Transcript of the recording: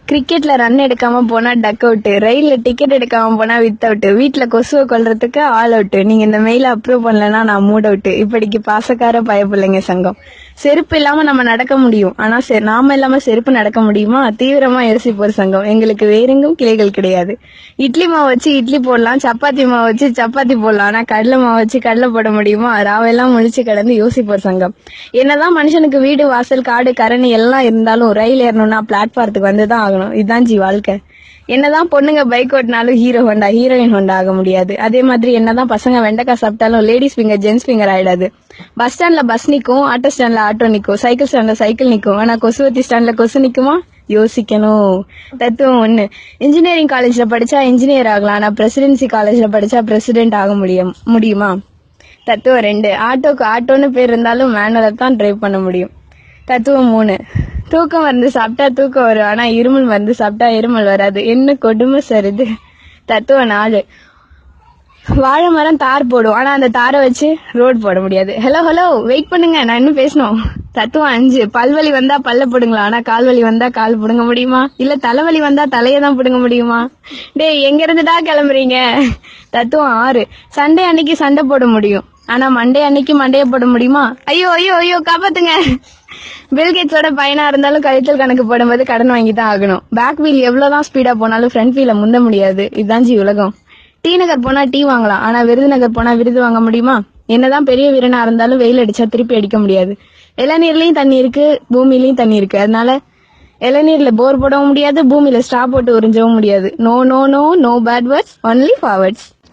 கிரிக்கெட்ல ரன் எடுக்காம போனா டக் அவுட், ரயில்ல டிக்கெட் எடுக்காம போனா வித் அவுட், வீட்டுல கொசுவை கொல்றதுக்கு ஆல் அவுட், நீங்க இந்த மெயில அப்ரூவ் பண்ணலன்னா நான் மூட் அவுட். இப்படிக்கு பாசக்கார பயப்பிள்ளைங்க சங்கம். செருப்பு இல்லாம நம்ம நடக்க முடியும், ஆனா நாம இல்லாம செருப்பு நடக்க முடியுமா? தீவிரமா யோசிப்போர் சங்கம். எங்களுக்கு வேறெங்கும் கிளைகள் கிடையாது. இட்லி மாவு வச்சு இட்லி போடலாம், சப்பாத்தி மாவு வச்சு சப்பாத்தி போடலாம், ஆனா கடலை மாவு வச்சு கடலை போட முடியுமா? ராவெல்லாம் முழிச்சு கிடந்து யோசிப்போர் சங்கம். என்னதான் மனுஷனுக்கு வீடு வாசல் காடு கரணி எல்லாம் இருந்தாலும் ரயில் ஏறணும்னா பிளாட்பாரத்துக்கு வந்துதான் ஆகணும். இதுதான் வாழ்க்கை. என்னதான் பொண்ணுங்க பைக் ஓட்டினாலும் ஹீரோ ஹோண்டா ஹீரோயின் ஹோண்டா ஆக முடியாது. அதே மாதிரி என்னதான் பசங்க வெண்டைக்காய் சாப்பிட்டாலும் லேடிஸ் ஃபிங்கர் ஜென்ஸ் ஃபிங்கர் ஆயிடாது. பஸ் ஸ்டாண்ட்ல பஸ் நிக்கும், ஆட்டோ ஸ்டாண்ட்ல ஆட்டோ நிக்கும், சைக்கிள் ஸ்டாண்ட்ல சைக்கிள் நிக்கும், ஆனா கொசுவத்தி ஸ்டாண்ட்ல கொசு நிக்குமா? யோசிக்கணும். தத்துவம் ஒண்ணு. இன்ஜினியரிங் காலேஜ்ல படிச்சா இன்ஜினியர் ஆகலாம், ஆனா பிரசிடென்சி காலேஜ்ல படிச்சா பிரசிடென்ட் ஆக முடியுமா? தத்துவம் 2. ஆட்டோக்கு ஆட்டோன்னு பேர் இருந்தாலும் மேனுவலை தான் டிரைவ் பண்ண முடியும். தத்துவம் 3. தூக்கம் மருந்து சாப்பிட்டா தூக்கம் வரும், ஆனா இருமல் மருந்து சாப்பிட்டா இருமல் வராது. என்ன கொடுமை சார் இது. தத்துவம் 4. வாழை மரம் தார் போடும், ஆனா அந்த தாரை வச்சு ரோடு போட முடியாது. ஹலோ வெயிட் பண்ணுங்க, நான் இன்னும் பேசணும். தத்துவம் 5. பல்வலி வந்தா பல்ல போடுங்களா, ஆனா கால்வலி வந்தா கால் புடுங்க முடியுமா? இல்ல தலைவலி வந்தா தலையை தான் புடுங்க முடியுமா? டேய் எங்க இருந்துடா கிளம்புறீங்க? தத்துவம் 6. சண்டே அன்னைக்கு சண்டை போட முடியும், ஆனா மண்டே அன்னைக்கு மண்டைய போட முடியுமா? ஐயோ ஐயோ ஐயோ காப்பாத்துங்க. பில்கேட்ஸோட பையனா இருந்தாலும் கழித்தல் கணக்கு போடும்போது கடன் வாங்கி தான் ஆகணும். பேக் வீல் எவ்வளவுதான் ஸ்பீடா போனாலும் ஃப்ரண்ட் வீல முந்த முடியாது. இதுதான் உலகம். டி நகர் போனா டீ வாங்கலாம், ஆனா விருதுநகர் போனா விருது வாங்க முடியுமா? என்னதான் பெரிய வீரனா இருந்தாலும் வெயில் அடிச்சா திருப்பி அடிக்க முடியாது. இளநீர்லயும் தண்ணி இருக்கு, பூமியிலயும் தண்ணி இருக்கு. அதனால இளநீர்ல போர் போடவும் முடியாது, பூமியில ஸ்ட்ரா போட்டு உறிஞ்சவும் முடியாது. No no no no bad words, only forwards.